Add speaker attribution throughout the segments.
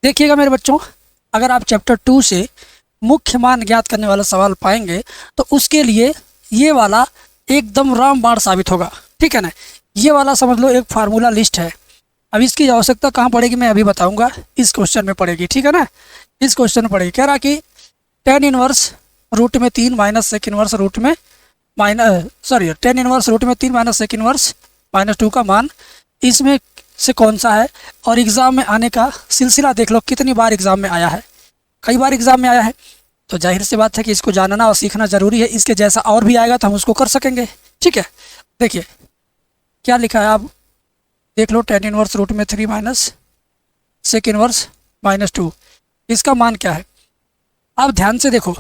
Speaker 1: देखिएगा मेरे बच्चों, अगर आप चैप्टर 2 से मुख्य मान ज्ञात करने वाला सवाल पाएंगे तो उसके लिए ये वाला एकदम रामबाण साबित होगा। ठीक है ना, ये वाला समझ लो एक फार्मूला लिस्ट है। अब इसकी आवश्यकता कहाँ पड़ेगी मैं अभी बताऊंगा, इस क्वेश्चन में पड़ेगी। ठीक है ना, इस क्वेश्चन में पड़ेगी। कह रहा कि टेन इनवर्स रूट में 3 माइनस सेक इनवर्स रूट में टेन इनवर्स रूट में 3 माइनस सेक इनवर्स -2 का मान इसमें से कौन सा है, और एग्ज़ाम में आने का सिलसिला देख लो कितनी बार एग्ज़ाम में आया है। कई बार एग्ज़ाम में आया है, तो जाहिर सी बात है कि इसको जानना और सीखना ज़रूरी है। इसके जैसा और भी आएगा तो हम उसको कर सकेंगे। ठीक है, देखिए क्या लिखा है, आप देख लो। टेन इनवर्स रूट में 3 माइनस सेक इनवर्स -2, इसका मान क्या है। आप ध्यान से देखो,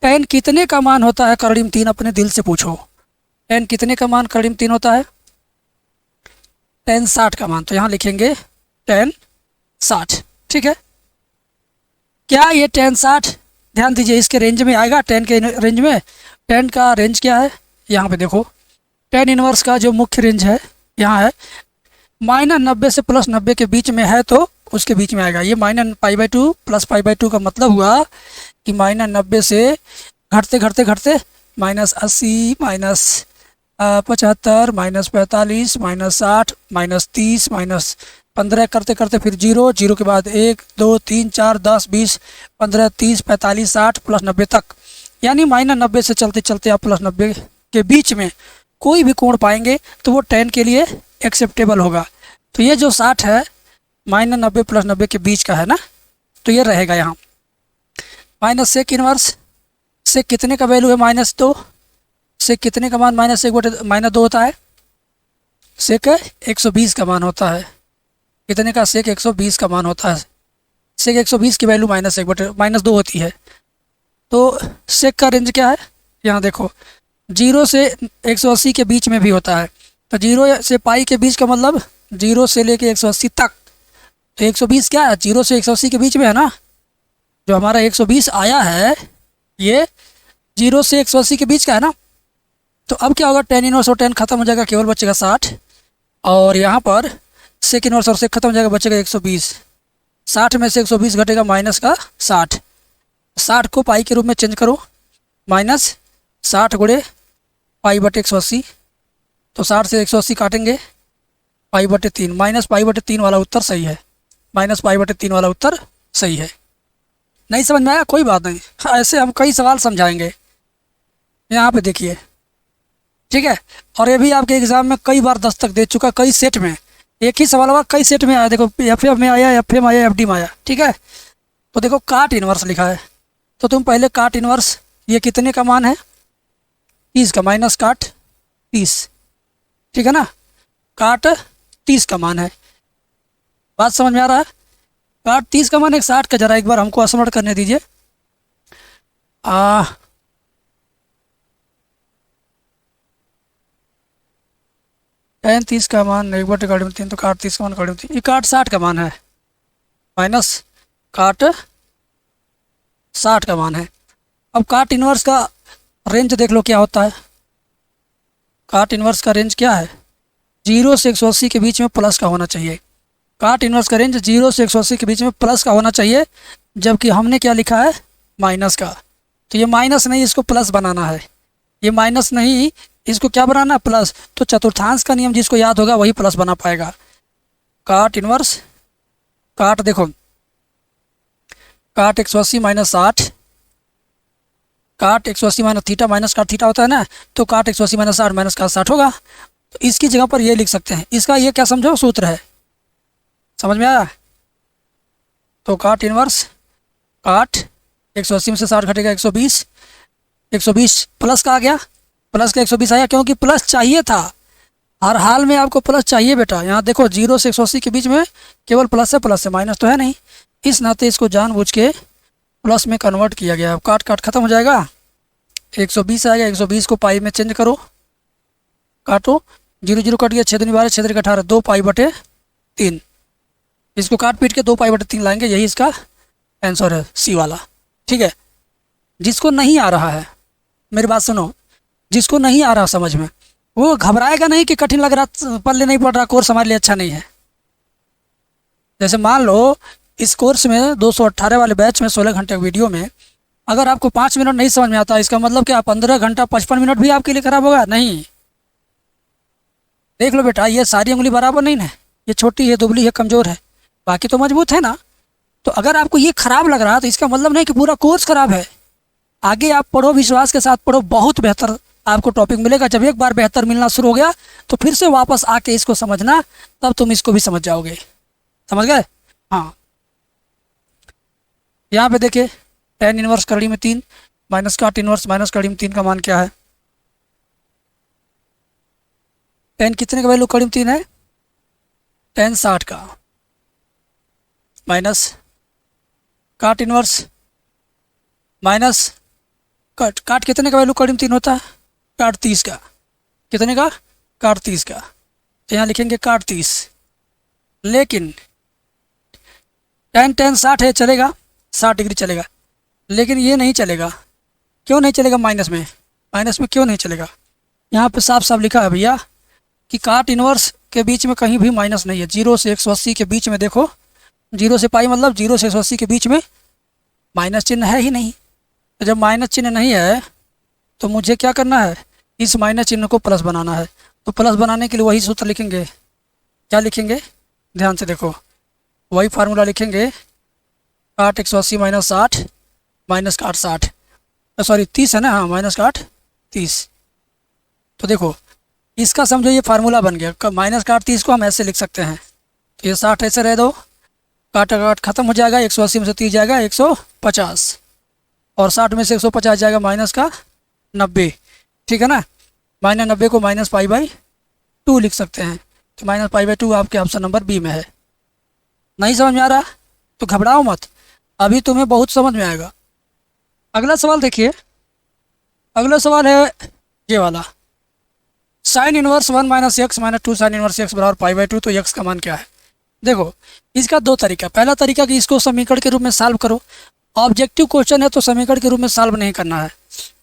Speaker 1: टेन कितने का मान होता है करीब 3, अपने दिल से पूछो। टेन कितने का मान करीब 3 होता है, टेन 60 का मान। तो यहाँ लिखेंगे टेन 60। ठीक है, क्या ये टेन 60 ध्यान दीजिए इसके रेंज में आएगा, टेन के रेंज में। टेन का रेंज क्या है, यहाँ पे देखो, टेन इनवर्स का जो मुख्य रेंज है यहाँ है -90 से +90 के बीच में है, तो उसके बीच में आएगा। ये -π/2 +π/2 का मतलब हुआ कि -90 से घटते घटते घटते -80 -75 -45 -60 -30 -15 करते करते फिर 0 0 के बाद 1 2 3 4 10 20 15 30 45 60 +90 तक। यानी -90 से चलते चलते आप +90 के बीच में कोई भी कोण पाएंगे तो वो टेन के लिए एक्सेप्टेबल होगा। तो ये जो 60 है -90 +90 के बीच का है ना, तो ये रहेगा यहाँ। माइनस सेक इनवर्स, सेक कितने का वैल्यू है -2, सेक कितने का मान -1/-2 होता है, सेक 120 का मान होता है। कितने का, सेक 120 का मान होता है। सेक 120 की वैल्यू -1/-2 होती है। तो सेक का रेंज क्या है, यहाँ देखो 0 से 180 के बीच में भी होता है। तो 0 से पाई के बीच का मतलब 0 से लेके 180 तक। तो 120 क्या है, 0 से 180 के बीच में है ना। जो हमारा 120 आया है ये 0 से 180 के बीच का है ना। तो अब क्या होगा, टेन इनवर्स और टेन खत्म हो जाएगा, केवल बचेगा 60। और यहाँ पर सेक इनवर्स और सेक खत्म हो जाएगा, बचेगा 120। 60 में से 120 घटेगा माइनस का 60। 60 को पाई के रूप में चेंज करो, -60 गुणे π/180। तो 60 से 180 काटेंगे, π/3 -π/3 वाला उत्तर सही है। -π/3 वाला उत्तर सही है। नहीं समझ में आया, कोई बात नहीं, ऐसे हम कई सवाल समझाएंगे। यहाँ पे देखिए, ठीक है। और ये भी आपके एग्जाम में कई बार दस्तक दे चुका, कई सेट में। एक ही सवाल हुआ कई सेट में आया। देखो एफ में आया, एफ में आया, एफ डी में आया। ठीक है, तो देखो काट इनवर्स लिखा है, तो तुम पहले काट इनवर्स, ये कितने का मान है, 30 का, माइनस काट 30। ठीक है ना, काट 30 का मान है। बात समझ में आ रहा है। काट 30 का मान 60 का, जरा एक बार हमको असमर्थ करने दीजिए। टेन 30 का मान 1/3, तो काट 30 का मान -3, ये काट 60 का मान है, माइनस काट 60 का मान है। अब काट इनवर्स का रेंज देख लो क्या होता है। काट इनवर्स का रेंज क्या है, 0 से 180 के बीच में प्लस का होना चाहिए। काट इनवर्स का रेंज 0 से 180 के बीच में प्लस का होना चाहिए, जबकि हमने क्या लिखा है, माइनस का। तो ये माइनस नहीं, इसको प्लस बनाना है। ये माइनस नहीं, इसको क्या बनाना, प्लस। तो चतुर्थांश का नियम जिसको याद होगा वही प्लस बना पाएगा। काट इनवर्स, काट देखो, काट 180 -60, काट 180 माइनस थीटा, माइनस काट थीटा होता है ना, तो काट 180 -60 माइनस काट 60 होगा। तो इसकी जगह पर ये लिख सकते हैं। इसका ये क्या समझो, सूत्र है, समझ में आया। तो काट इनवर्स, काट 180 में से 60 घटेगा 120, 120 प्लस का आ गया, प्लस का 120 आया, क्योंकि प्लस चाहिए था। हर हाल में आपको प्लस चाहिए बेटा। यहाँ देखो 0 से 180 के बीच में केवल प्लस है, माइनस तो है नहीं। इस नाते इसको जानबूझ के प्लस में कन्वर्ट किया गया। अब काट काट खत्म हो जाएगा, 120 आएगा, 120 को पाई में चेंज करो, काटो, 0 0 कट गया, 6 दूनी 12, 6 3 18, 2 π/3। इसको काट पीट के 2 π/3 लाएंगे, यही इसका आंसर है, सी वाला। ठीक है, जिसको नहीं आ रहा है, मेरी बात सुनो, जिसको नहीं आ रहा समझ में, वो घबराएगा नहीं कि कठिन लग रहा, पढ़ने नहीं पड़ रहा, कोर्स हमारे लिए अच्छा नहीं है। जैसे मान लो इस कोर्स में 218 वाले बैच में 16 घंटे वीडियो में अगर आपको 5 मिनट नहीं समझ में आता, इसका मतलब क्या 15 घंटा 55 मिनट भी आपके लिए खराब होगा? नहीं। देख लो बेटा, ये सारी उंगली बराबर नहीं है, ये छोटी है, दुबली है, कमज़ोर है, बाकी तो मजबूत है ना। तो अगर आपको ये खराब लग रहा है तो इसका मतलब नहीं कि पूरा कोर्स खराब है। आगे आप पढ़ो, विश्वास के साथ पढ़ो, बहुत बेहतर आपको टॉपिक मिलेगा। जब एक बार बेहतर मिलना शुरू हो गया तो फिर से वापस आके इसको समझना, तब तुम इसको भी समझ जाओगे। समझ गए? हाँ, यहाँ पे देखिए tan इनवर्स कड़ी में 3 माइनस काट इनवर्स माइनस कड़ी में 3 का मान क्या है? tan कितने का वैल्यू कड़ी में 3 है? tan 60 का माइनस काट इनवर्स माइनस काट कितने का वैल्यू कड़ी में 3 होता है? काट 30 का। कितने का? काट 30 का। तो यहाँ लिखेंगे काट 30। लेकिन tan 60 है, चलेगा, 60 डिग्री चलेगा, लेकिन ये नहीं चलेगा। क्यों नहीं चलेगा? माइनस में क्यों नहीं चलेगा? यहाँ पे साफ साफ लिखा है भैया कि काट इनवर्स के बीच में कहीं भी माइनस नहीं है। 0 से 180 के बीच में देखो, 0 से पाई मतलब 0 से 180 के बीच में माइनस चिन्ह है ही नहीं। तो जब माइनस चिन्ह नहीं है तो मुझे क्या करना है? इस माइनस चिन्ह को प्लस बनाना है। तो प्लस बनाने के लिए वही सूत्र लिखेंगे। क्या लिखेंगे? ध्यान से देखो, वही फार्मूला लिखेंगे, काट 180 माइनस 60 माइनस काट 60, सॉरी 30 है ना, हाँ माइनस काट 30। तो देखो इसका समझो ये फार्मूला बन गया। माइनस काट 30 को हम ऐसे लिख सकते हैं। तो ये 60 ऐसे रह दो, काट काट खत्म हो जाएगा, 180 में से 30 जाएगा 150, और 60 में से 150 जाएगा माइनस का 90। ठीक है ना? माइनस 90 को माइनस पाई बाई 2 लिख सकते हैं। तो माइनस पाई बाई 2 आपके ऑप्शन नंबर बी में है। नहीं समझ में आ रहा तो घबराओ मत, अभी तुम्हें बहुत समझ में आएगा। अगला सवाल देखिए, अगला सवाल है ये वाला, sine inverse 1 minus x minus 2 sign inverse x बराबर पाई बाई 2। तो एक्स का मान क्या है? देखो इसका दो तरीका। पहला तरीका कि इसको समीकरण के रूप में सॉल्व करो। ऑब्जेक्टिव क्वेश्चन है तो समीकरण के रूप में सॉल्व नहीं करना है,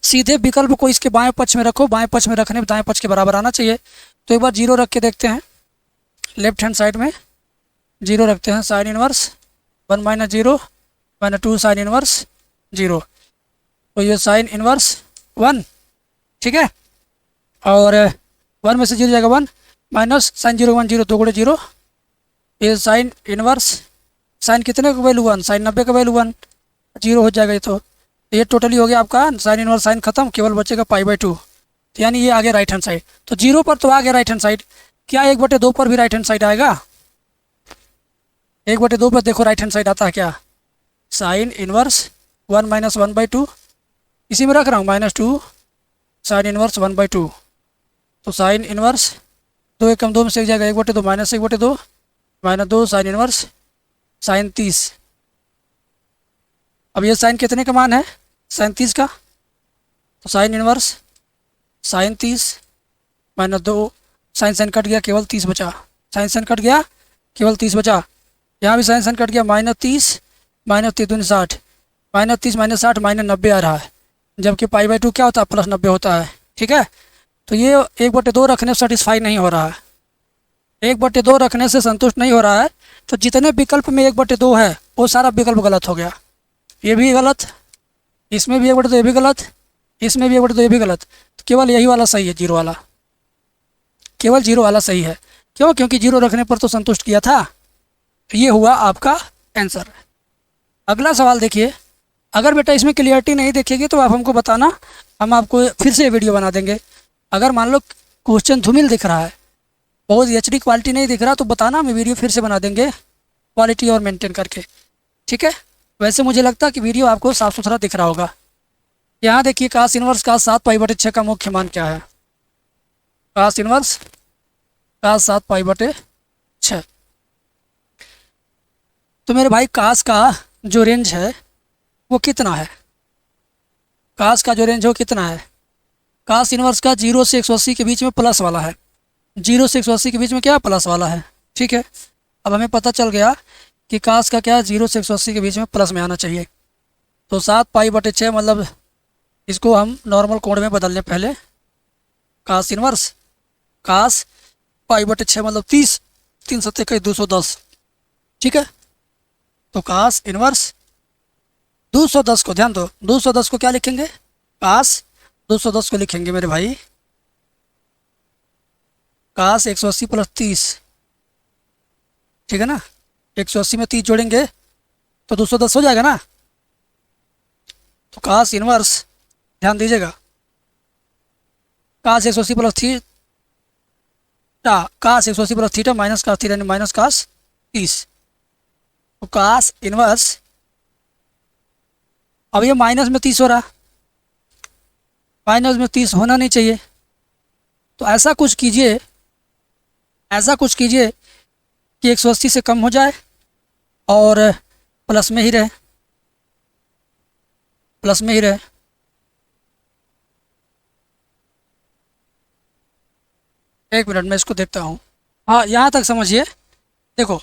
Speaker 1: सीधे विकल्प को इसके बाएं पक्ष में रखो। बाएं पक्ष में रखने में दाएं पक्ष के बराबर आना चाहिए। तो एक बार 0 रख के देखते हैं, लेफ्ट हैंड साइड में 0 रखते हैं। Sine inverse 1 minus 0 minus 2 sine inverse 0। तो ये साइन इनवर्स 1, ठीक है, और 1 में से 0 जाएगा 1 माइनस साइन 0 1 0 2 गुणे 0। ये साइन इनवर्स, साइन कितने का वैल्यू 1, साइन 90 का वैल्यू 1, 0 हो जाएगा। ये टोटली हो गया आपका साइन इनवर्स साइन खत्म, केवल बचेगा पाई बाई 2। तो यानी ये आ गया राइट हैंड साइड। तो 0 पर तो आ गया राइट हैंड साइड। क्या 1/2 पर भी राइट हैंड साइड आएगा? 1/2 पर देखो राइट हैंड साइड आता है क्या? साइन इनवर्स 1 माइनस 1/2, इसी में रख रहा हूँ, -2 साइन इनवर्स 1/2। तो साइन इनवर्स 2 एकम 2 में से एक जाएगा 1/2 minus 1/2 minus 2 sign inverse sine 30। अब ये साइन कितने का मान है? साइन 30 का। तो sine inverse sine 30 minus 2 sine sine cut गया, केवल 30 बचा। साइन साइन कट गया, केवल 30 बचा। यहाँ भी साइन साइन कट गया, -30 माइनस 3 60, -30 माइनस 60 माइनस 90 आ रहा है, जबकि पाई बाई 2 क्या होता है? प्लस 90 होता है। ठीक है, तो ये 1/2 रखने से सेटिस्फाई नहीं हो रहा है, 1/2 रखने से संतुष्ट नहीं हो रहा है। तो जितने विकल्प में 1/2 है वो सारा विकल्प गलत हो गया। ये भी गलत, इसमें भी 1/2 ये भी गलत, इसमें भी 1/2 ये भी गलत। तो केवल यही वाला सही है, 0 वाला, केवल 0 वाला सही है। क्यों? क्योंकि 0 रखने पर तो संतुष्ट किया था। तो ये हुआ आपका आंसर। अगला सवाल देखिए, अगर बेटा इसमें क्लियरिटी नहीं देखेगी तो आप हमको बताना, हम आपको फिर से वीडियो बना देंगे। अगर मान लो क्वेश्चन धूमिल दिख रहा है, बहुत HD क्वालिटी नहीं दिख रहा, तो बताना, हम वीडियो फिर से बना देंगे क्वालिटी और मेंटेन करके। ठीक है, वैसे मुझे लगता है कि वीडियो आपको साफ़ सुथरा दिख रहा होगा। यहाँ देखिए कास इनवर्स का 7π/6 का मुख्य मान क्या है? कास इनवर्स का 7π/6। तो मेरे भाई कास का जो रेंज है वो कितना है? कास का जो रेंज है वो कितना है? कास इनवर्स का 0 से 180 के बीच में प्लस वाला है, 0 से 180 के बीच में क्या प्लस वाला है। ठीक है, अब हमें पता चल गया कि कास का क्या 0 से 180 के बीच में प्लस में आना चाहिए। तो 7π/6 मतलब इसको हम नॉर्मल कोड में बदल लें पहले। कास इनवर्स कास π/6 मतलब 30, 3 7 21 210। ठीक है, तो कास इनवर्स 210 को, ध्यान दो, 210 को क्या लिखेंगे, कास 210 को लिखेंगे मेरे भाई कास 180 प्लस 30, ठीक है ना। 180 में 30 जोड़ेंगे तो 210 हो जाएगा ना। तो कास इनवर्स, ध्यान दीजिएगा, cos 180 plus theta, cos 180 plus theta minus cos theta यानी माइनस कास 30। तो कास इनवर्स, अब ये माइनस में 30 हो रहा, माइनस में 30 होना नहीं चाहिए, तो ऐसा कुछ कीजिए, ऐसा कुछ कीजिए कि 180 से कम हो जाए और प्लस में ही रहे, प्लस में ही रहे। एक मिनट में इसको देखता हूँ। हाँ, यहाँ तक समझिए। देखो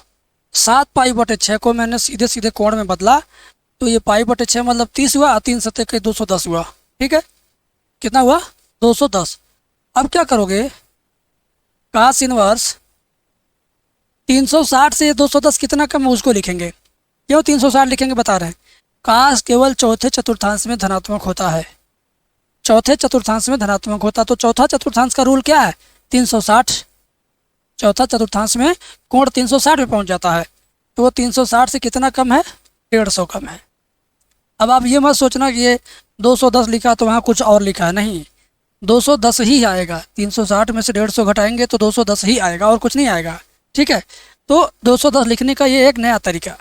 Speaker 1: 7 पाई/6 को मैंने सीधे सीधे कोण में बदला, तो ये पाई/6 मतलब 30 हुआ, 3 सत्ते के 210 हुआ, ठीक है। कितना हुआ, 210। अब क्या करोगे, कास इनवर्स 360 से 210 कितना कम है उसको लिखेंगे। क्यों 360 लिखेंगे बता रहे हैं, कास केवल चौथे चतुर्थांश में धनात्मक होता है, चौथे चतुर्थांश में धनात्मक होता, तो चौथा चतुर्थांश का रूल क्या है, 360। चौथा चतुर्थांश में कोण 360 में पहुंच जाता है, तो वो 360 से कितना कम है, 150 कम है। अब आप ये मत सोचना कि ये 210 लिखा तो वहाँ कुछ और लिखा है, नहीं, 210 ही आएगा। 360 में से 150 घटाएंगे तो 210 ही आएगा और कुछ नहीं आएगा, ठीक है। तो 210 लिखने का ये एक नया तरीका,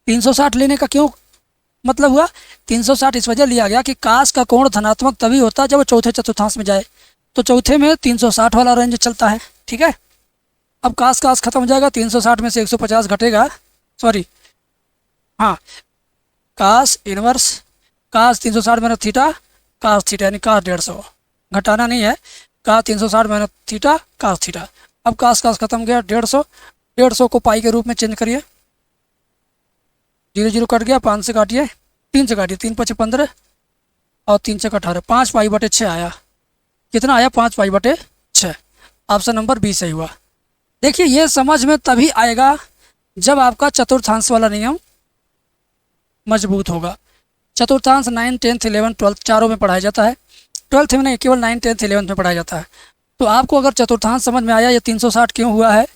Speaker 1: 360 लेने का क्यों मतलब हुआ, 360 इस वजह लिया गया कि कास का कोण धनात्मक तभी होता है जब वो चौथे चतुर्थांश में जाए, तो चौथे में 360 वाला रेंज चलता है, ठीक है। अब कास कास खत्म हो जाएगा, 360 में से 150 घटेगा, सॉरी, हाँ, कास इनवर्स, कास 360 माइनस थीटा कास थीटा यानी कास 150, घटाना नहीं है, कास 360 माइनस थीटा कास थीटा। अब कास कास खत्म गया, 150, 150 को पाई के रूप में चेंज करिए, 0 0 कट गया, 5 से काटिए, 3 से काटिए, 3 × 5 = 15 और 3 × 18, 5 पाई/6 आया। कितना आया, 5 पाई/6। ऑप्शन नंबर बी सही हुआ। देखिए ये समझ में तभी आएगा जब आपका चतुर्थांश वाला नियम मजबूत होगा। चतुर्थांश 9, 10th, 11th, 12th चारों में पढ़ाया जाता है, 12th में नहीं, केवल 9, 10th, 11th में पढ़ाया जाता है। तो आपको अगर चतुर्थांश समझ में आया ये 360 क्यों हुआ है,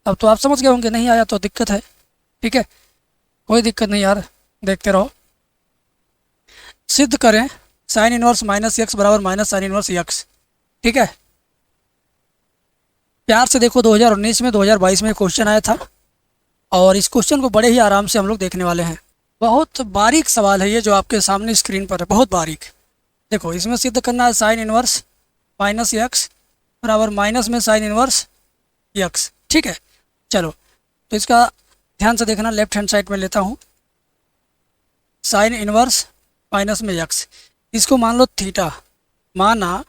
Speaker 1: अब तो आप समझ गए होंगे, नहीं आया तो दिक्कत है, ठीक है, कोई दिक्कत नहीं यार, देखते रहो। सिद्ध करें साइन इनवर्स -x बराबर माइनस साइन इनवर्स x, ठीक है। प्यार से देखो, 2019 में 2022 में क्वेश्चन आया था और इस क्वेश्चन को बड़े ही आराम से हम लोग देखने वाले हैं। बहुत बारीक सवाल है ये जो आपके सामने स्क्रीन पर है, बहुत बारीक। देखो इसमें सिद्ध करना है साइन इनवर्स -x बराबर माइनस में साइन इनवर्स x, ठीक है। चलो तो इसका ध्यान से देखना, लेफ्ट हैंड साइड में लेता हूँ, साइन इनवर्स माइनस में x, इसको मान लो थीटा, माना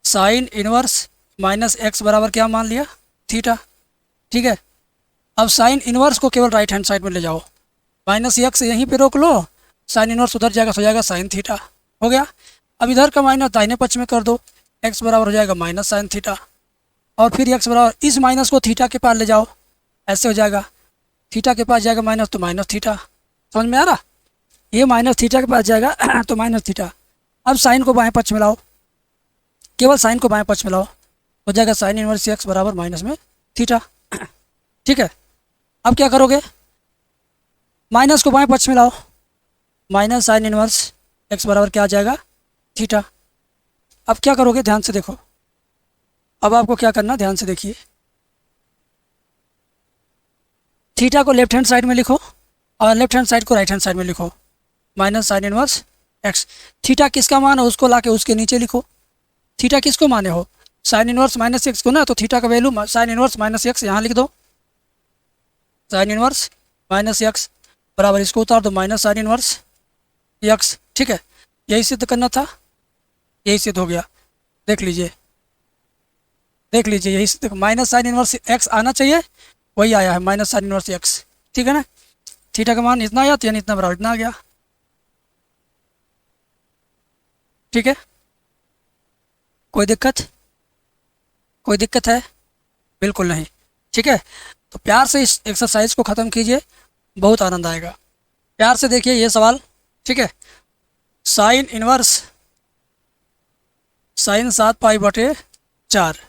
Speaker 1: साइन इनवर्स -x बराबर क्या मान लिया, थीटा, ठीक है। अब साइन इनवर्स को केवल राइट हैंड साइड में ले जाओ, -x यहीं पे रोक लो, साइन इनवर्स उधर जाएगा, तो हो जाएगा साइन थीटा, हो गया। अब इधर का माइनस दाहिने पक्ष में कर दो, x बराबर हो जाएगा माइनस साइन थीटा, और फिर x बराबर इस माइनस को थीटा के पास ले जाओ, ऐसे हो जाएगा, थीटा के पास जाएगा माइनस तो माइनस थीटा, समझ में आ रहा, ये माइनस थीटा के पास जाएगा तो माइनस थीटा। अब साइन को बाएं पक्ष में लाओ, केवल साइन को बाएं पक्ष में लाओ, हो जाएगा साइन इनवर्स x बराबर माइनस में थीटा, ठीक है। अब क्या करोगे, माइनस को बाएं पक्ष में लाओ, माइनस साइन इनवर्स x बराबर क्या आ जाएगा, थीटा। अब क्या करोगे, ध्यान से देखो, अब आपको क्या करना, ध्यान से देखिए, थीटा को लेफ्ट हैंड साइड में लिखो और लेफ्ट हैंड साइड को राइट हैंड साइड में लिखो, minus sine inverse x। Theta किसका मान है उसको लाके उसके नीचे लिखो, थीटा किसको माने हो, साइन इनवर्स -x को ना, तो थीटा का वैल्यू साइन इनवर्स -x यहाँ लिख दो, साइन इनवर्स -x बराबर इसको उतार दो माइनस साइन इनवर्स x, ठीक है। यही सिद्ध करना था, यही सिद्ध हो गया, देख लीजिए, देख लीजिए, यही सिद्ध, माइनस साइन इनवर्स x आना चाहिए, वही आया है, माइनस साइन इनवर्स x, ठीक है ना। थीटा का मान इतना आया तो यानी इतना बराबर इतना आ गया, ठीक है। कोई दिक्कत, कोई दिक्कत है, बिल्कुल नहीं, ठीक है। तो प्यार से इस एक्सरसाइज को ख़त्म कीजिए बहुत आनंद आएगा। प्यार से देखिए ये सवाल, ठीक है। Sign inverse sign 7 पाई/4।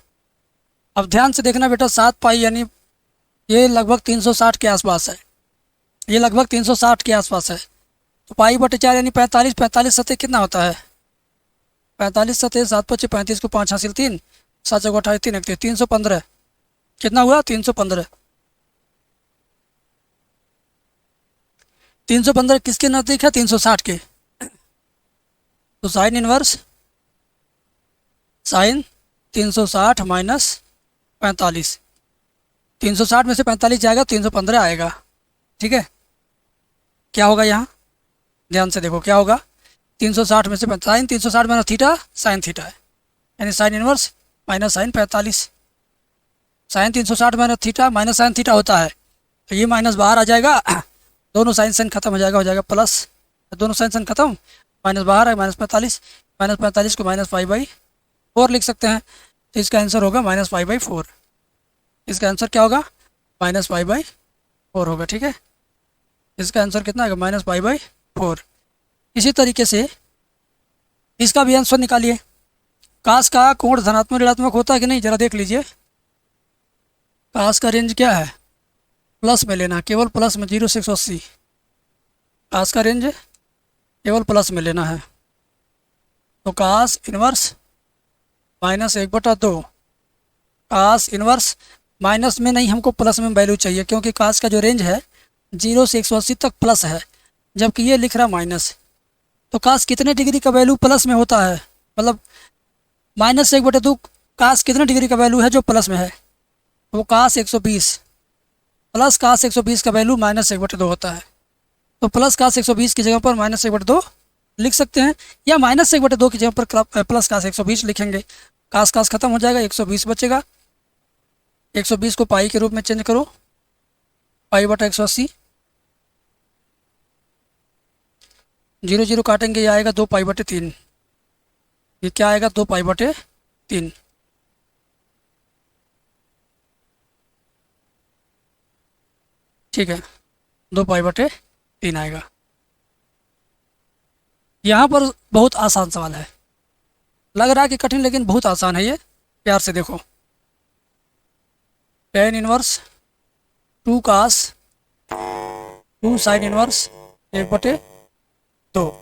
Speaker 1: अब ध्यान से देखना बेटा, 7 पाई यानी ये लगभग 360 के आसपास है, ये लगभग 360 के आसपास है। तो पाई/4 यानी 45, 45 सतह कितना होता है? 45 सतह 7×5 = 35 को 5 हासिल 3, 7×4 = 28, 3 315। कितना हुआ? 315। 315 किसके नज़दीक है? 360 के। तो साइन इनवर्स साइन 360 माइनस 45, 360 में से 45 जाएगा, 315 आएगा, ठीक है। क्या होगा यहाँ? ध्यान से देखो क्या होगा। 360 में से sine 360 minus theta sine theta है, यानी sine inverse minus sine 45। Sine 360 minus theta minus sine theta होता है, तो ये माइनस बाहर आ जाएगा, दोनों साइन साइन खत्म हो जाएगा प्लस, दोनों साइन साइन खत्म, माइनस बाहर है -45, -45 को -π/4 लिख सकते हैं। तो इसका आंसर होगा -π/4। इसका आंसर क्या होगा? -π/4 होगा, ठीक है। इसका आंसर कितना आएगा? -π/4। इसी तरीके से इसका भी आंसर निकालिए। काश का कोण धनात्मक ऋणात्मक होता है कि नहीं, जरा देख लीजिए। काश का रेंज क्या है? प्लस में लेना, केवल प्लस में, 0 से 180। काश का रेंज केवल प्लस में लेना है। तो काश इनवर्स -1/2। काश इनवर्स माइनस में नहीं, हमको प्लस में वैल्यू चाहिए, क्योंकि काश का जो रेंज है 0 से 180 तक प्लस है, जबकि ये लिख रहा माइनस। तो काश कितने डिग्री का वैल्यू प्लस में होता है? मतलब -1/2 काश कितने डिग्री का वैल्यू है जो प्लस में है? वो काश 120 प्लस काश 120 का वैल्यू -1/2 होता है। तो प्लस काश 120 की जगह पर -1/2 लिख सकते हैं, या -1/2 की जगह पर प्लस काश 120 लिखेंगे। काश काश खत्म हो जाएगा, 120 बचेगा। 120 को पाई के रूप में चेंज करो, π/180। 0 0 काटेंगे, ये आएगा 2π/3। ये क्या आएगा? 2π/3। ठीक है, 2π/3 आएगा। यहाँ पर बहुत आसान सवाल है, लग रहा है कि कठिन, लेकिन बहुत आसान है ये। प्यार से देखो, tan inverse 2 cos 2 sine inverse 1/2।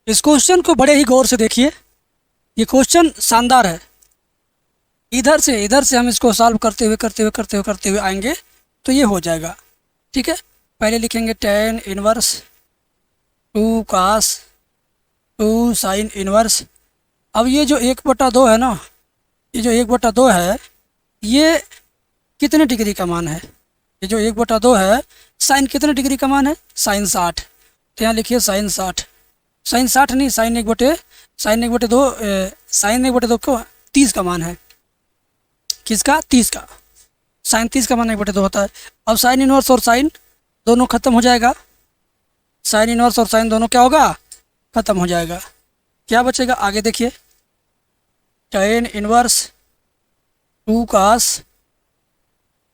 Speaker 1: इस क्वेश्चन को बड़े ही गौर से देखिए, ये क्वेश्चन शानदार है। इधर से हम इसको सॉल्व करते हुए आएंगे तो ये हो जाएगा, ठीक है। पहले लिखेंगे tan inverse 2 cos 2 sine inverse. अब ये जो 1/2 है ना, ये जो 1/2 है, ये कितने डिग्री का मान है? ये जो 1/2 है, साइन कितने डिग्री का मान है? साइन 60। तो यहाँ लिखिए साइन 60, साइन 60 नहीं, साइन 1/2 को 30 का मान है। किसका? 30 का। साइन 30 का मान 1/2 होता है। अब साइन इनवर्स और साइन दोनों खत्म हो जाएगा, साइन इनवर्स और साइन दोनों क्या होगा? खत्म हो जाएगा। क्या बचेगा? आगे देखिए, tan inverse 2 cos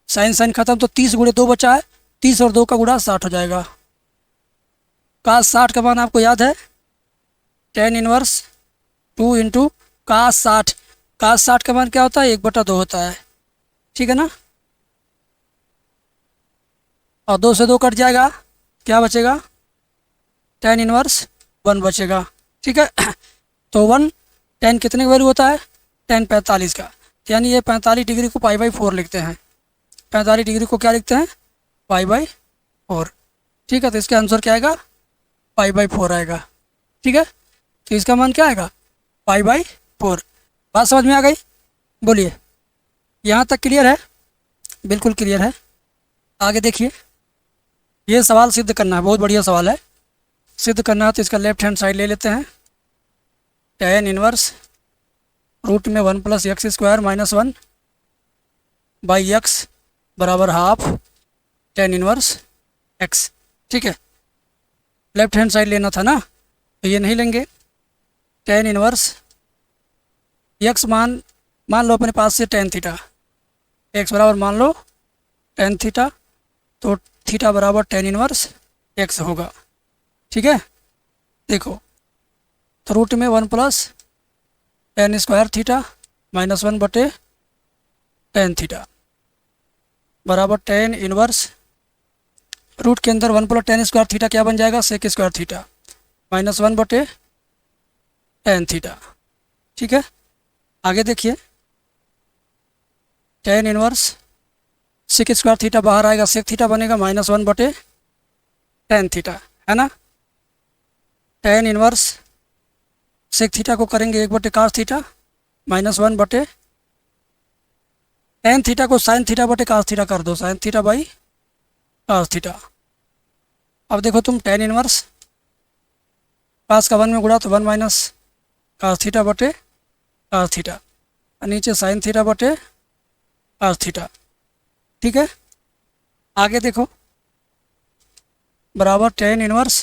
Speaker 1: sine sine खत्म, तो 30 × 2 बचा है, 30 और 2 का गुणा 60 हो जाएगा। cos 60 का मान आपको याद है, tan इनवर्स 2 × cos 60। cos 60 का मान क्या होता है? 1/2 होता है, ठीक है ना। और 2 से 2 कट जाएगा, क्या बचेगा? tan इनवर्स 1 बचेगा, ठीक है। तो 1 tan कितने का वैल्यू होता है? tan 45 का, यानी ये 45 डिग्री को π/4 लिखते हैं। 45 डिग्री को क्या लिखते हैं? π/4, ठीक है। तो इसका आंसर क्या आएगा? π/4 आएगा, ठीक है। तो इसका मान क्या आएगा? π/4। बात समझ में आ गई? बोलिए, यहाँ तक क्लियर है? बिल्कुल क्लियर है। आगे देखिए, ये सवाल सिद्ध करना है, बहुत बढ़िया सवाल है। सिद्ध करना है तो इसका लेफ्ट हैंड साइड ले लेते हैं। tan इनवर्स रूट में 1 + x² - 1 बाई x बराबर हाफ tan इनवर्स x, ठीक है। लेफ्ट हैंड साइड लेना था ना, तो ये नहीं लेंगे। tan इनवर्स x मान लो अपने पास से tan थीटा, x बराबर मान लो टेन थीटा, तो थीटा बराबर टेन इनवर्स एक्स होगा। ठीक है, देखो तो रूट में 1 plus ten square theta minus 1 बटे टेन थीटा बराबर टेन इनवर्स रूट के अंदर 1 प्लस टेन स्क्वायर थीटा क्या बन जाएगा, सेक स्क्वायर थीटा माइनस 1 बटे टेन थीटा। ठीक है, आगे देखिए tan inverse sec square theta बाहर आएगा, सेक थीटा बनेगा माइनस 1 बटे टेन थीटा, है ना। टेन इनवर्स सेक थीटा को करेंगे 1 बटे कास थीटा माइनस 1 बटे टेन थीटा को साइन थीटा बटे कास थीटा कर दो, sine theta by cos theta. अब देखो तुम टेन इनवर्स कास का 1 में गुणा तो 1 माइनस कास थीटा बटे कास थीटा और नीचे साइन थीटा बटे कास थीटा। ठीक है, आगे देखो बराबर tan inverse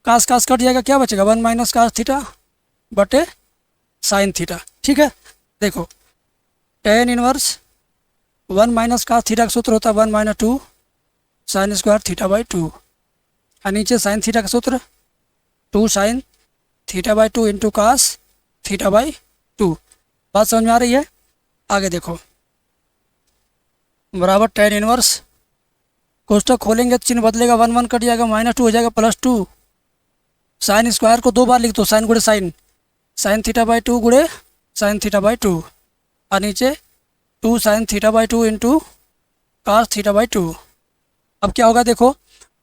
Speaker 1: cos cos cut जाएगा, क्या बचेगा 1 माइनस कास थीटा बटे साइन थीटा। ठीक है, देखो tan inverse 1 minus cos theta का सूत्र होता है 1 minus 2 sine square theta by 2 और नीचे साइन थीटा का सूत्र 2 sine theta by 2 into cos theta by 2। बात समझ में आ रही है। आगे देखो बराबर टेन इनवर्स कोष्टक खोलेंगे तो चिन्ह बदलेगा, 1 1 कट जाएगा, माइनस 2 हो जाएगा प्लस 2 साइन स्क्वायर को 2 बार लिख दो, साइन गुड़े साइन, साइन थीटा बाई 2 गुड़े साइन थीटा बाई 2 और नीचे 2 sine theta by 2 into cos theta by 2। अब क्या होगा देखो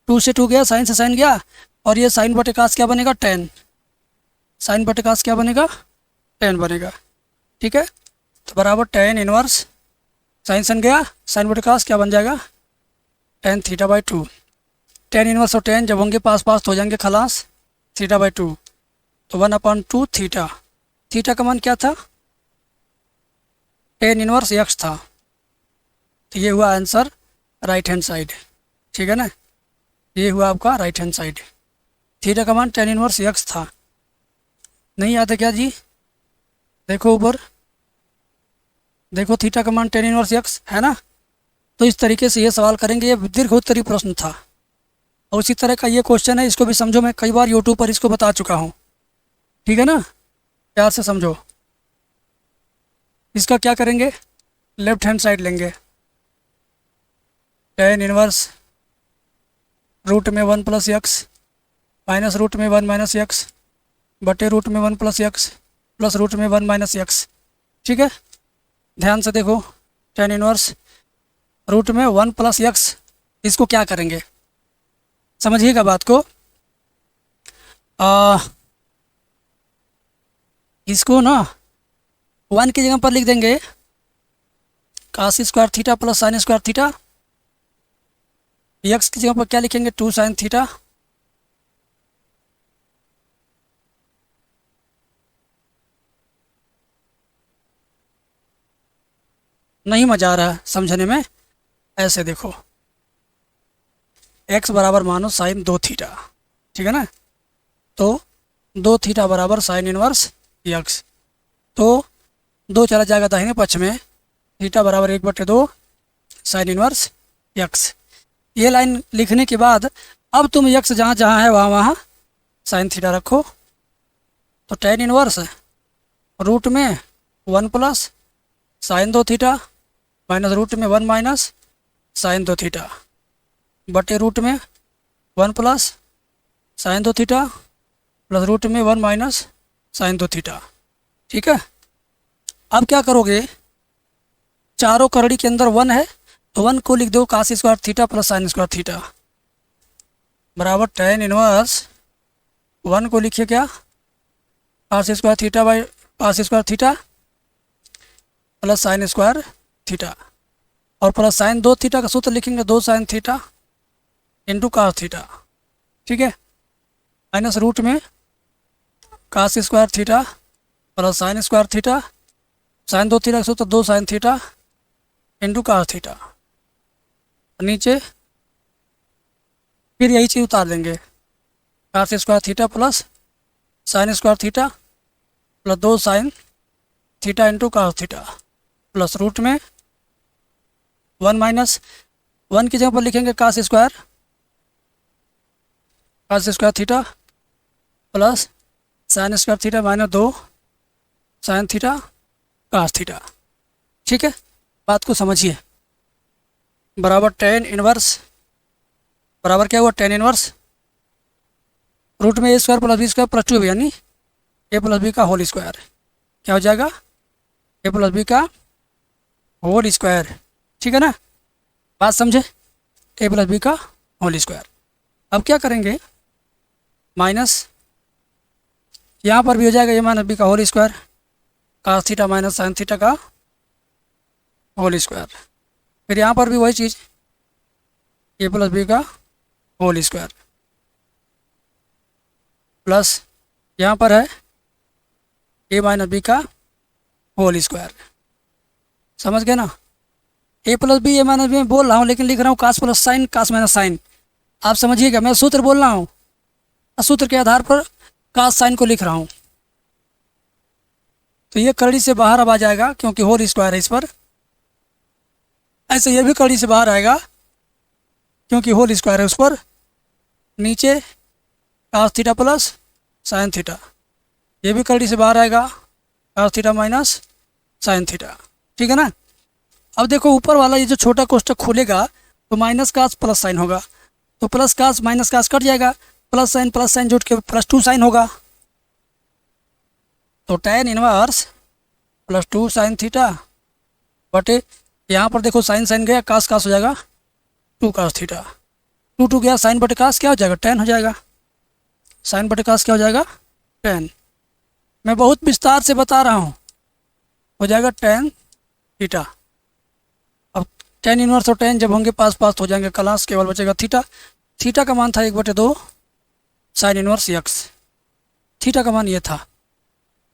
Speaker 1: 2 से 2 गया, साइन से साइन गया और ये साइन बटे कास क्या बनेगा 10, साइन बटे कास क्या बनेगा 10 बनेगा। ठीक है, तो बराबर टेन इनवर्स साइन सन गया, साइन बटे कास क्या बन जाएगा tan theta by 2। Tan inverse और 10 जब होंगे पास पास तो हो जाएंगे खलास, थीटा बाई 2 तो 1/2 थीटा। थीटा का मान क्या था, टेन इनवर्स एक्स था, तो ये हुआ आंसर राइट हैंड साइड। ठीक है ना, ये हुआ आपका राइट हैंड साइड। थीटा का मान टेन इनवर्स एक्स था। नहीं आता क्या जी, देखो ऊपर देखो थीटा का मान टेन इनवर्स एक्स है ना। तो इस तरीके से ये सवाल करेंगे, ये दीर्घ उत्तरीय प्रश्न था और उसी तरह का ये क्वेश्चन है, इसको भी समझो, मैं कई बार यूट्यूब पर इसको बता चुका हूँ। ठीक है ना, प्यार से समझो। इसका क्या करेंगे, लेफ्ट हैंड साइड लेंगे, टेन इनवर्स रूट में 1 प्लस एक्स माइनस रूट में 1 माइनस एक्स बटे रूट में 1 प्लस एक्स प्लस रूट में 1 माइनस एक्स। ठीक है, ध्यान से देखो टेन इनवर्स रूट में 1 प्लस एक्स, इसको क्या करेंगे समझिएगा बात को। इसको ना 1 की जगह पर लिख देंगे cos square theta plus sine square theta, x की जगह पर क्या लिखेंगे 2 साइन थीटा नहीं मजा आ रहा है समझने में, ऐसे देखो x बराबर मानो साइन 2 थीटा। ठीक है ना, तो 2 थीटा बराबर साइन इनवर्स x, तो 2 चला जाएगा दाहिने पक्ष में, थीटा बराबर 1/2 साइन इनवर्स x। ये लाइन लिखने के बाद अब तुम x जहाँ जहाँ है वहाँ वहाँ साइन थीटा रखो, तो टेन इनवर्स रूट में 1 plus sine 2 theta minus root में 1 माइनस साइन 2 थीटा बटे रूट में 1 plus sine 2 theta plus root में 1 माइनस साइन 2 थीटा। ठीक है, अब क्या करोगे, चारों करड़ी के अंदर 1 है तो 1 को लिख दो cos square theta plus sine square theta बराबर टेन इनवर्स 1 को लिखिए क्या cos square theta by cos square theta plus sine square theta और प्लस साइन 2 थीटा का सूत्र लिखेंगे 2 sine theta into cos theta. ठीक है, माइनस रूट में cos square theta plus sine square theta, sine 2 theta का सूत्र 2 sine theta into cos theta, नीचे फिर यही चीज़ उतार देंगे cos square theta plus sine square theta plus 2 sine theta into cos theta plus root में 1 minus 1 की जगह पर लिखेंगे cos square theta plus sine square theta minus 2 sine theta cos theta. ठीक है, बात को समझिए। बराबर टेन इनवर्स, बराबर क्या हुआ, टेन इनवर्स रूट में A square plus B square plus 2 यानी ए प्लस बी का होल स्क्वायर। क्या हो जाएगा, ए प्लस बी का होल स्क्वायर। ठीक है ना, बात समझे, ए प्लस बी का होल स्क्वायर। अब क्या करेंगे, माइनस यहाँ पर भी हो जाएगा ए माइनस बी का whole square cos theta minus sine theta का होल स्क्वायर। फिर यहाँ पर भी वही चीज़, ए प्लस बी का होल स्क्वायर प्लस यहाँ पर है ए माइनस बी का होल स्क्वायर। समझ गए ना, ए plus b a minus B में बोल रहा हूँ लेकिन लिख रहा हूँ कास प्लस साइन कास माइनस साइन। आप समझिएगा, मैं सूत्र बोल रहा हूँ, सूत्र के आधार पर कास साइन को लिख रहा हूँ। तो ये कड़ी से बाहर अब आ जाएगा क्योंकि होल स्क्वायर है इस पर। ऐसे ये भी कड़ी से बाहर आएगा क्योंकि होल स्क्वायर है उस पर। नीचे cos theta plus sine theta, ये भी कड़ी से बाहर आएगा cos theta minus sine theta. ठीक है ना। अब देखो ऊपर वाला ये जो छोटा कोष्ठक खोलेगा तो माइनस कास प्लस साइन होगा, तो plus cos minus cos cut जाएगा, प्लस साइन जुट के प्लस 2 साइन होगा। तो tan inverse plus 2 sine theta बटे यहाँ पर देखो साइन साइन गया, कास कास हो जाएगा 2 कास थीटा। 2 गया, साइन बटे कास क्या हो जाएगा, tan हो जाएगा। साइन बटे कास क्या हो जाएगा, tan। मैं बहुत विस्तार से बता रहा हूँ, हो जाएगा tan थीटा। अब tan इनवर्स और tan जब होंगे पास पास हो जाएंगे, क्लास केवल बचेगा थीटा। थीटा का मान था 1/2 साइन इनवर्स एक्स। थीटा का मान ये था,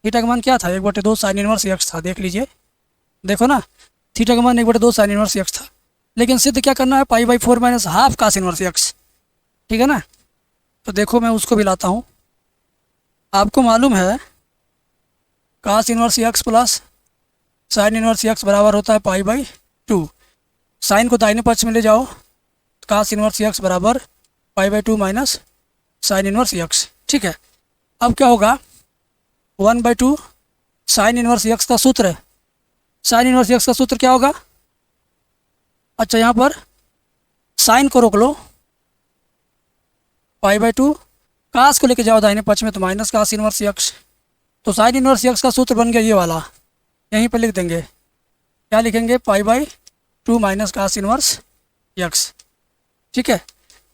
Speaker 1: थीटा का मान क्या था, 1/2 साइन इनवर्स एक्स था। देख लीजिए, देखो ना, थीटा का मान 1/2 साइन इनवर्स एक्स था। लेकिन सिद्ध क्या करना है, पाई/4 माइनस हाफ कास इनवर्स एक्स। ठीक है ना। तो देखो मैं उसको भी लाता हूँ। आपको मालूम है cos inverse x plus sine inverse x बराबर होता है पाई/2। साइन को दाहिने पक्ष में ले जाओ, कास इनवर्स एक्स बराबर पाई/2 माइनस साइन इनवर्स एक्स। ठीक है। अब क्या होगा, 1/2 साइन इनवर्स एक्स का सूत्र है। साइन इनवर्स एक्स का सूत्र क्या होगा, अच्छा यहाँ पर साइन को रोक लो, पाई/2 कास को लेके जाओ दाहिने पक्ष में तो माइनस कास इनवर्स एक्स। तो साइन इनवर्स एक्स का सूत्र बन गया ये वाला, यहीं पर लिख देंगे। क्या लिखेंगे, पाई/2 माइनस कास इनवर्स एक्स। ठीक है।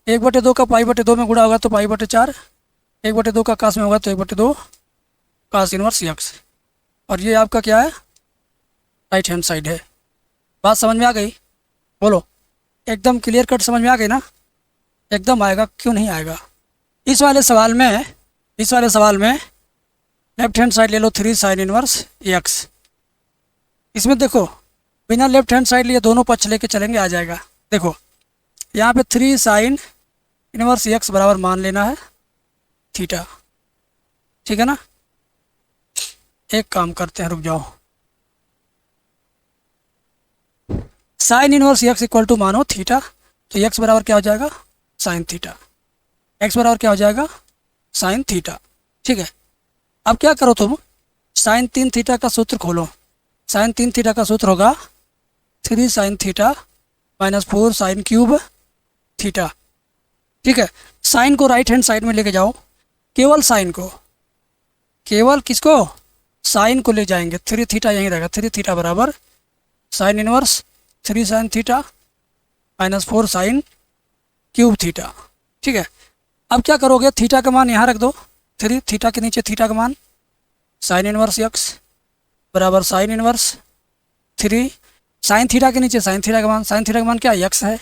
Speaker 1: 1/2 का पाई/2 में गुणा होगा तो पाई/4, 1/2 का कास में होगा तो 1/2 कास इनवर्स एक्स। और ये आपका क्या है, राइट हैंड साइड है। बात समझ में आ गई, बोलो, एकदम क्लियर कट समझ में आ गई ना। एकदम आएगा, क्यों नहीं आएगा। इस वाले सवाल में लेफ्ट हैंड साइड ले लो 3 साइन इनवर्स एक्स। इसमें देखो बिना लेफ्ट हैंड साइड लिए दोनों पक्ष लेके चलेंगे, आ जाएगा। देखो यहाँ पे 3 साइन इनवर्स एक्स बराबर मान लेना है थीटा। ठीक है ना। एक काम करते हैं, रुक जाओ। Sine inverse x equal to मानो थीटा, तो एक्स बराबर क्या हो जाएगा, साइन थीटा। एक्स बराबर क्या हो जाएगा, साइन थीटा। ठीक है। अब क्या करो तुम, साइन 3 थीटा का सूत्र खोलो। साइन 3 थीटा का सूत्र होगा 3 sine theta minus 4 sine cube theta. ठीक है। साइन को राइट हैंड साइड में लेके जाओ, केवल साइन को, केवल किसको, साइन को ले जाएंगे। 3 थीटा यहीं रहेगा, 3 थीटा बराबर sine inverse 3 sine theta minus 4 sine cube theta. ठीक है। अब क्या करोगे, थीटा का मान यहाँ रख दो, 3 थीटा के नीचे थीटा का मान साइन इनवर्स एक्स बराबर साइन इनवर्स 3 साइन थीटा के नीचे साइन थीटा का मान, साइन थीटा का मान क्या एक्स है,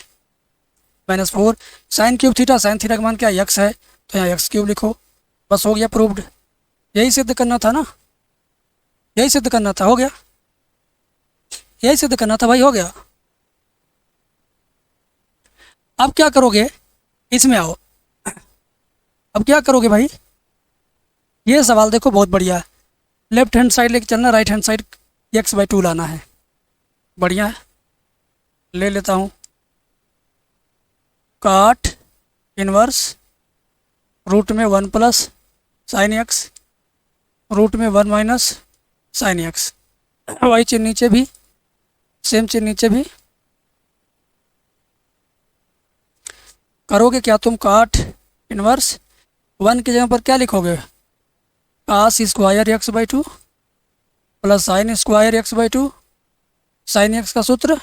Speaker 1: minus 4 sine cube theta, sine theta का मान क्या एक्स है, तो यहाँ एक्स क्यूब लिखो। बस हो गया, प्रूव्ड। यही सिद्ध करना था ना, यही सिद्ध करना था, हो गया। यही सिद्ध करना था भाई, हो गया। अब क्या करोगे, इसमें आओ। अब क्या करोगे भाई, ये सवाल देखो बहुत बढ़िया है। लेफ्ट हैंड साइड लेके चलना, राइट हैंड साइड x/2 लाना है। बढ़िया है, ले लेता हूँ। काट इनवर्स रूट में 1 प्लस साइन एक्स रूट में 1 माइनस साइन एक्स। वही चीज़ नीचे भी, सेम चीज़ नीचे भी करोगे क्या तुम? काट इनवर्स 1 की जगह पर क्या लिखोगे? Cos square x by 2 plus sine square x by 2। Sine x का सूत्र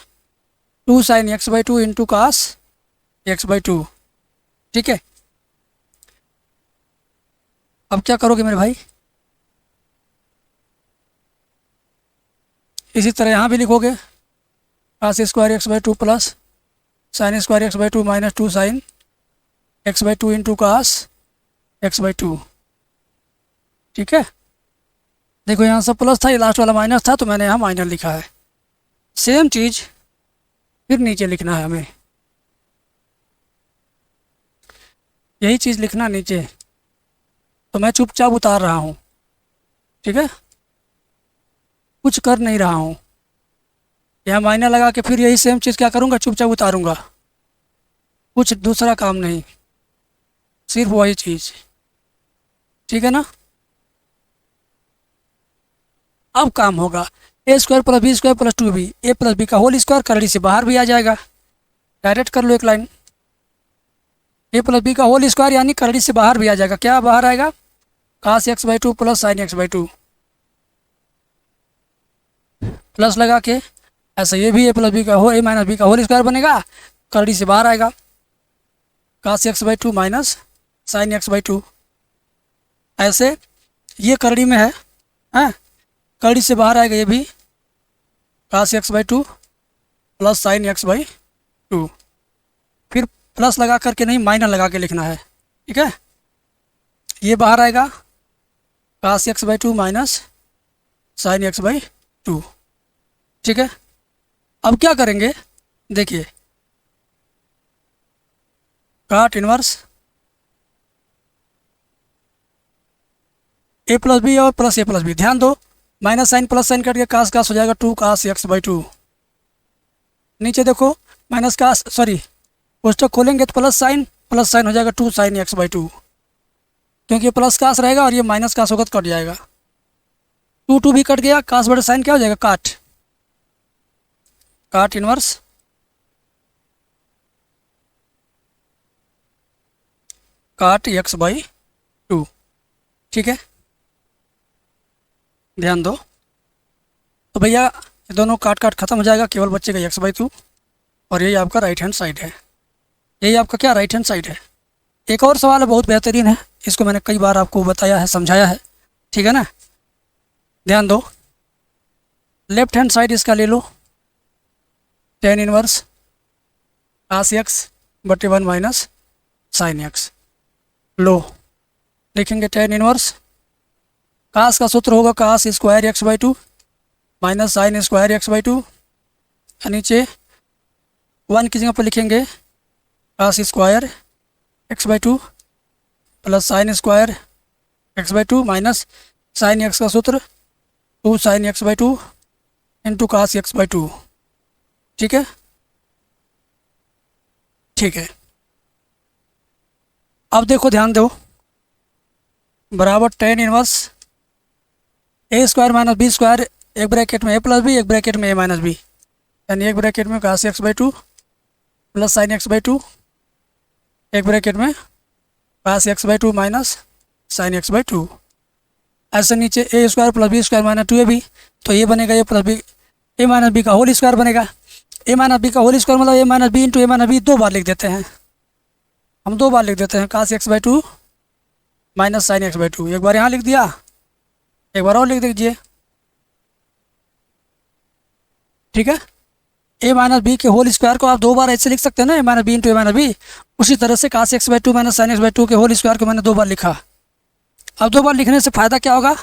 Speaker 1: 2 sine x by 2 into cos x by 2। ठीक है, अब क्या करोगे मेरे भाई? इसी तरह यहाँ भी लिखोगे cos square x by 2 plus sine square x by 2 minus 2 sine x by 2 into cos x by 2। ठीक है, देखो यहाँ सब प्लस था, ये लास्ट वाला माइनस था, तो मैंने यहाँ माइनस लिखा है। सेम चीज़ फिर नीचे लिखना है हमें, यही चीज़ लिखना नीचे। तो मैं चुपचाप उतार रहा हूँ, ठीक है, कुछ कर नहीं रहा हूँ। यहाँ माइनस लगा के फिर यही सेम चीज़ क्या करूँगा? चुपचाप उतारूँगा, कुछ दूसरा काम नहीं, सिर्फ वही चीज़। ठीक है ना? अब काम होगा a square plus B square plus 2b, a plus B का होल स्क्वायर करड़ी से बाहर भी आ जाएगा। डायरेक्ट कर लो एक लाइन, ए प्लस बी का होल स्क्वायर यानी करड़ी से बाहर भी आ जाएगा। क्या बाहर आएगा? Cos x by 2 plus sine x by 2 plus लगा के ऐसा ये भी ए प्लस बी का हो ए माइनस बी का होल स्क्वायर बनेगा, करड़ी से बाहर आएगा cos x by 2 minus sine x by 2। ऐसे ये करड़ी में है, हैं, करड़ी से बाहर आएगा ये भी cos x by 2 plus sine x by 2। फिर प्लस लगा करके नहीं, माइनस लगा के लिखना है। ठीक है, ये बाहर आएगा cos x by 2 minus sine x by 2। ठीक है, अब क्या करेंगे? देखिए, काट इनवर्स ए प्लस बी और प्लस ए प्लस बी। ध्यान दो, minus sine plus sine cut के कास कास हो जाएगा 2 कास एक्स बाई 2। नीचे देखो माइनस कास, सॉरी कोष्टक खोलेंगे तो प्लस साइन हो जाएगा 2 साइन एक्स बाई 2, क्योंकि ये प्लस कास रहेगा और ये माइनस कास होकर कट जाएगा। 2 भी कट गया, कास बटे साइन क्या हो जाएगा? काट। काट इनवर्स काट एक्स बाई 2। ठीक है, ध्यान दो, तो भैया ये दोनों काट काट खत्म हो जाएगा, केवल बचेगा एक्स बाई 2 और यही आपका राइट हैंड साइड है। यही आपका क्या राइट हैंड साइड है। एक और सवाल है, बहुत बेहतरीन है, इसको मैंने कई बार आपको बताया है, समझाया है। ठीक है ना? ध्यान दो, लेफ्ट हैंड साइड इसका ले लो, टेन इनवर्स कास एक्स बटे 1 माइनस साइन एक्स। लो, लिखेंगे टेन इनवर्स कास का सूत्र होगा cos square x by 2 minus sine square x by 2। नीचे 1 की जगह पर लिखेंगे cos square x by 2 plus sine square x by 2 minus sine x का सूत्र 2 sine x by 2 into cos x by 2। ठीक है, ठीक है। अब देखो, ध्यान दो, बराबर tan inverse a square minus b square, एक ब्रैकेट में ए प्लस बी, एक ब्रैकेट में ए माइनस बी, यानी एक ब्रैकेट में cos x by 2 plus sine x by 2, एक ब्रैकेट में cos x by 2 minus sine x by 2। ऐसे नीचे a square plus B square minus 2ab, तो ये बनेगा a plus b, a minus B का होल स्क्वायर बनेगा। ए माइनस बी का होल स्क्वायर मतलब a minus b into a minus b, 2 बार लिख देते हैं हम, 2 बार लिख देते हैं cos x by 2 minus sine x by 2। एक बार यहाँ लिख दिया, एक बार और लिख दीजिए। ठीक है, ए माइनस बी के होल स्क्वायर को आप 2 बार ऐसे लिख सकते हैं ना, a minus b into a minus b. उसी तरह से cos x by 2 minus sine x by 2 के होल स्क्वायर को मैंने 2 बार लिखा। अब 2 बार लिखने से फ़ायदा क्या होगा?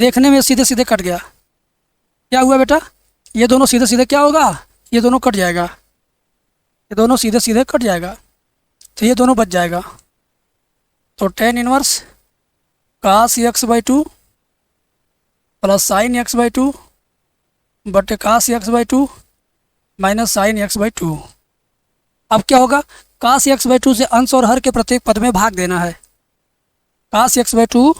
Speaker 1: देखने में सीधे सीधे कट गया। क्या हुआ बेटा? ये दोनों सीधे सीधे क्या होगा? ये दोनों कट जाएगा, ये दोनों सीधे सीधे कट जाएगा, तो ये दोनों बच जाएगा। तो tan inverse cos x by 2 plus sine x by 2 बटे cos x by 2 minus sine x by 2। अब क्या होगा? cos x/2 से अंश और हर के प्रत्येक पद में भाग देना है। cos x/2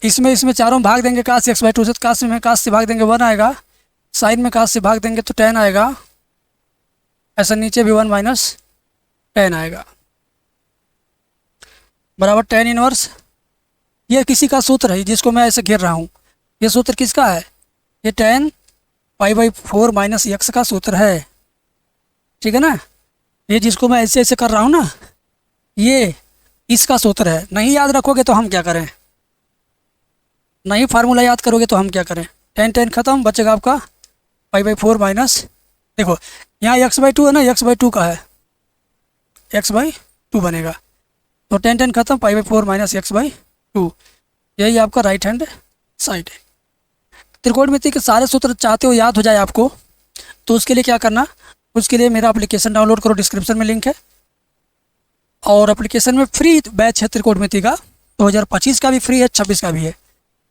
Speaker 1: इसमें चारों भाग देंगे cos x/2 से, cos से भाग देंगे 1 आएगा, साइन में cos से भाग देंगे तो tan आएगा, ऐसा नीचे भी 1 माइनस tan आएगा बराबर tan इनवर्स। ये किसी का सूत्र है जिसको मैं ऐसे घेर रहा हूँ, ये सूत्र किसका है? ये tan π/4 माइनस x का सूत्र है, ठीक है ना। ये जिसको मैं ऐसे ऐसे कर रहा हूँ ना, ये इसका सूत्र है। नहीं याद रखोगे तो हम क्या करें, नहीं फार्मूला याद करोगे तो हम क्या करें। tan खत्म, बचेगा आपका π/4 माइनस, देखो यहाँ x/2 है ना, x/2 का है, x/2 बनेगा, तो tan खत्म, π/4 माइनस x/2, यही आपका राइट हैंड साइड है। त्रिकोणमिति के सारे सूत्र चाहते हो याद हो जाए आपको, तो उसके लिए क्या करना, उसके लिए मेरा एप्लीकेशन डाउनलोड करो, डिस्क्रिप्शन में लिंक है। और एप्लीकेशन में फ्री बैच है त्रिकोणमिति का, 2025 का भी फ्री है, 26 का भी है।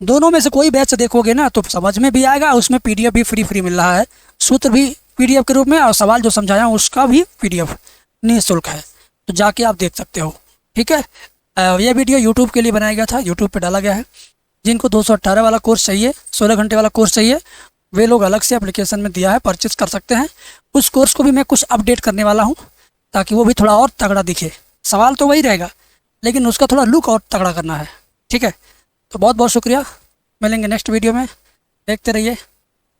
Speaker 1: दोनों में से कोई बैच देखोगे ना तो समझ में भी आएगा, उसमें PDF भी फ्री मिल रहा है, सूत्र भी PDF के रूप में, और सवाल जो समझाया हूँ उसका भी PDF निःशुल्क है, तो जाके आप देख सकते हो, ठीक है। यह वीडियो YouTube के लिए बनाया गया था, YouTube पे डाला गया है। जिनको 218 वाला कोर्स चाहिए, 16 घंटे वाला कोर्स चाहिए, वे लोग अलग से एप्लीकेशन में दिया है, परचेस कर सकते हैं। उस कोर्स को भी मैं कुछ अपडेट करने वाला हूँ ताकि वो भी थोड़ा और तगड़ा दिखे। सवाल तो वही रहेगा लेकिन उसका थोड़ा लुक और तगड़ा करना है, ठीक है। तो बहुत बहुत शुक्रिया, मिलेंगे नेक्स्ट वीडियो में, देखते रहिए।